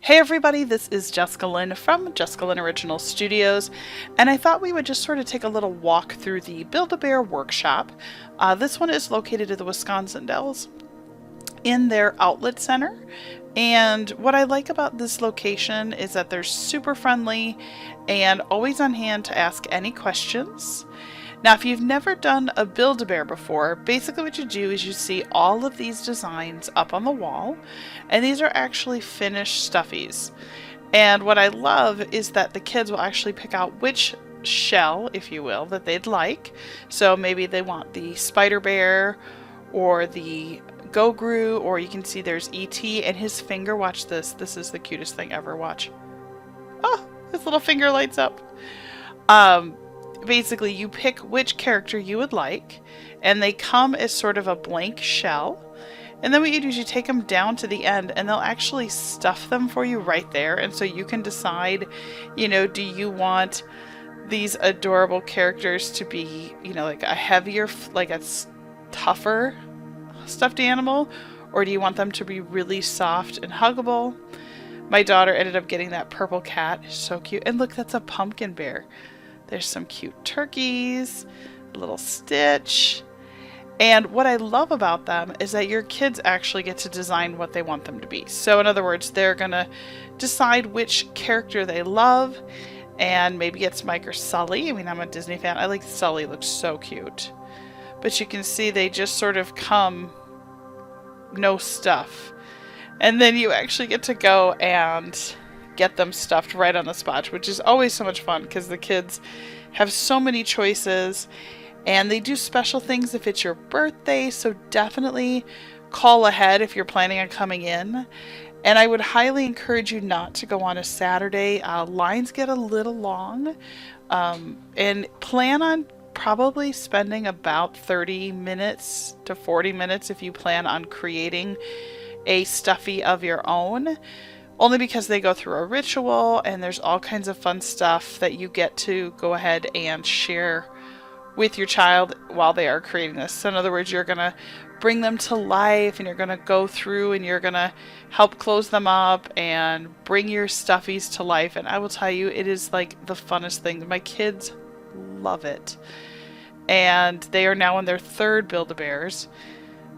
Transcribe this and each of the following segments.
Hey everybody, this is Jessica Lynn from JessicaLynnOriginal Studios, and I thought we would just sort of take a little walk through the Build-A-Bear workshop. This one is located at the Wisconsin Dells in their outlet center, and what I like about this location is that they're super friendly and always on hand to ask any questions. Now, if you've never done a Build-A-Bear before, basically what you do is you see all of these designs up on the wall, and these are actually finished stuffies. And what I love is that the kids will actually pick out which shell, if you will, that they'd like. So maybe they want the Spider Bear or the Go-Gru, or you can see there's E.T. and his finger. Watch this. This is the cutest thing ever. Watch. Oh, his little finger lights up. Basically, you pick which character you would like, and they come as sort of a blank shell. And then what you do is you take them down to the end, and they'll actually stuff them for you right there. And so you can decide, you know, do you want these adorable characters to be, you know, like a heavier, like a tougher stuffed animal, or do you want them to be really soft and huggable? My daughter ended up getting that purple cat. So cute. And look, that's a pumpkin bear. There's some cute turkeys, a little Stitch. And what I love about them is that your kids actually get to design what they want them to be. So in other words, they're going to decide which character they love, and maybe it's Mike or Sully. I mean, I'm a Disney fan. I like Sully, looks so cute. But you can see they just sort of come no stuff. And then you actually get to go and get them stuffed right on the spot, which is always so much fun because the kids have so many choices, and they do special things if it's your birthday, so definitely call ahead if you're planning on coming in. And I would highly encourage you not to go on a Saturday. Lines get a little long, and plan on probably spending about 30 minutes to 40 minutes if you plan on creating a stuffy of your own. Only because they go through a ritual, and there's all kinds of fun stuff that you get to go ahead and share with your child while they are creating this. So in other words, you're going to bring them to life, and you're going to go through and you're going to help close them up and bring your stuffies to life. And I will tell you, it is like the funnest thing. My kids love it. And they are now in their third Build-A-Bears.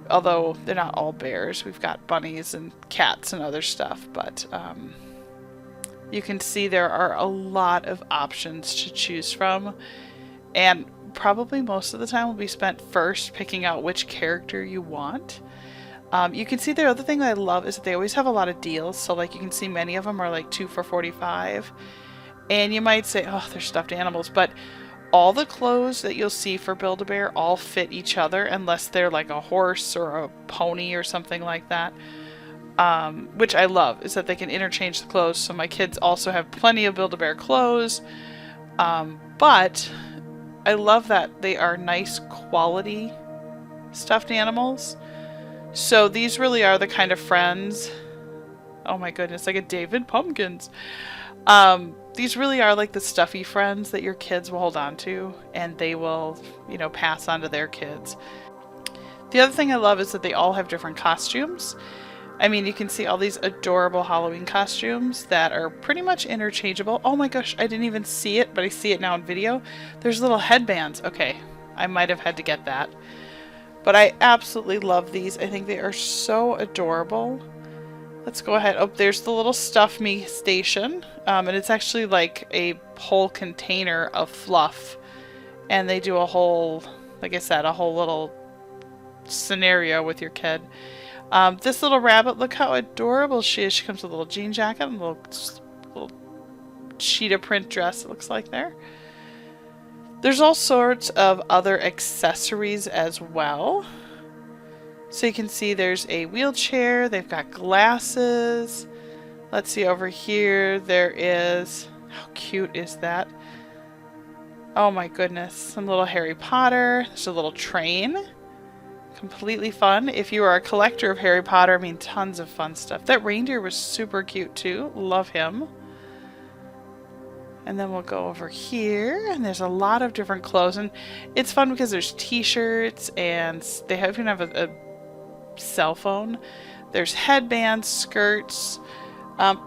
Although they're not all bears. We've got bunnies and cats and other stuff. But you can see there are a lot of options to choose from. And probably most of the time will be spent first picking out which character you want. You can see the other thing that I love is that they always have a lot of deals. So like you can see many of them are like 2 for $45. And you might say, oh, they're stuffed animals. But all the clothes that you'll see for Build-A-Bear all fit each other, unless they're like a horse or a pony or something like that. Which I love, is that they can interchange the clothes. So my kids also have plenty of Build-A-Bear clothes. But I love that they are nice quality stuffed animals. So these really are the kind of friends. Oh my goodness, like a David Pumpkins. These really are like the stuffy friends that your kids will hold on to, and they will, you know, pass on to their kids. The other thing I love is that they all have different costumes. I mean, you can see all these adorable Halloween costumes that are pretty much interchangeable. Oh my gosh, I didn't even see it, but I see it now in video. There's little headbands. Okay, I might have had to get that. But I absolutely love these. I think they are so adorable. Let's go ahead. Oh, there's the little Stuff Me station. And it's actually like a whole container of fluff. And they do a whole, like I said, a whole little scenario with your kid. This little rabbit, look how adorable she is. She comes with a little jean jacket and a little cheetah print dress, it looks like there. There's all sorts of other accessories as well. So you can see there's a wheelchair, they've got glasses. Let's see over here, there is, how cute is that? Oh my goodness, some little Harry Potter. There's a little train. Completely fun. If you are a collector of Harry Potter, I mean, tons of fun stuff. That reindeer was super cute too. Love him. And then we'll go over here, and there's a lot of different clothes, and it's fun because there's t-shirts, and they even have a cell phone. There's headbands, skirts,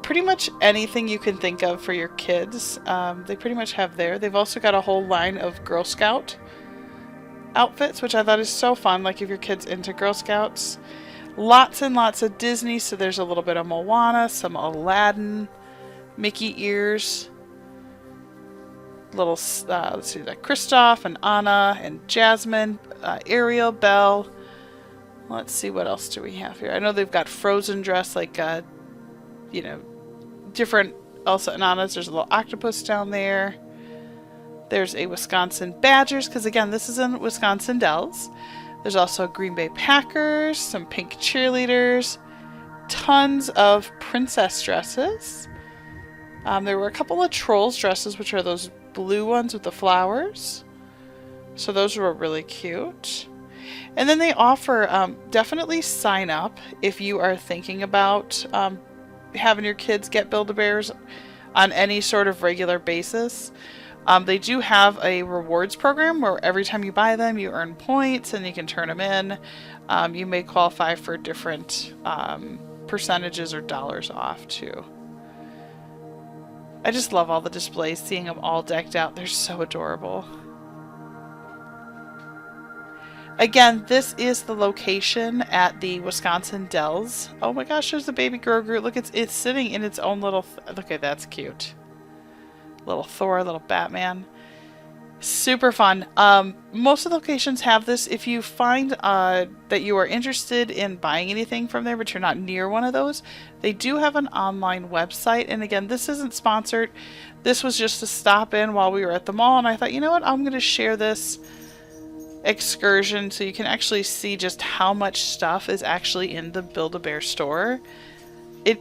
Pretty much anything you can think of for your kids, they pretty much have there. They've also got a whole line of Girl Scout outfits, which I thought is so fun, like if your kid's into Girl Scouts. Lots and lots of Disney, so there's a little bit of Moana, some Aladdin, Mickey ears, little, let's see, like Kristoff and Anna and Jasmine, Ariel, Belle. Let's see, what else do we have here? I know they've got Frozen dress, like, you know, different Elsa and Anna's. There's a little octopus down there. There's a Wisconsin Badgers, because again, this is in Wisconsin Dells. There's also Green Bay Packers, some pink cheerleaders, tons of princess dresses. There were a couple of Trolls dresses, which are those blue ones with the flowers. So those were really cute. And then they offer, definitely sign up if you are thinking about having your kids get Build-A-Bears on any sort of regular basis. They do have a rewards program where every time you buy them, you earn points and you can turn them in. You may qualify for different percentages or dollars off too. I just love all the displays, seeing them all decked out. They're so adorable. Again, this is the location at the Wisconsin Dells. Oh my gosh, there's the baby Grogu. Look, it's sitting in its own little... Look at that's cute. Little Thor, little Batman. Super fun. Most of the locations have this. If you find that you are interested in buying anything from there, but you're not near one of those, they do have an online website. And again, this isn't sponsored. This was just a stop in while we were at the mall, and I thought, you know what, I'm going to share this excursion so you can actually see just how much stuff is actually in the Build-A-Bear store.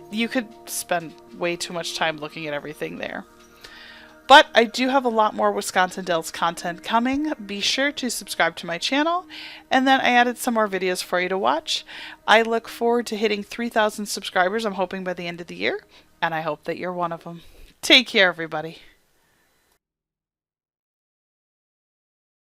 You could spend way too much time looking at everything there. But I do have a lot more Wisconsin Dells content coming. Be sure to subscribe to my channel. And then I added some more videos for you to watch. I look forward to hitting 3,000 subscribers, I'm hoping by the end of the year. And I hope that you're one of them. Take care, everybody.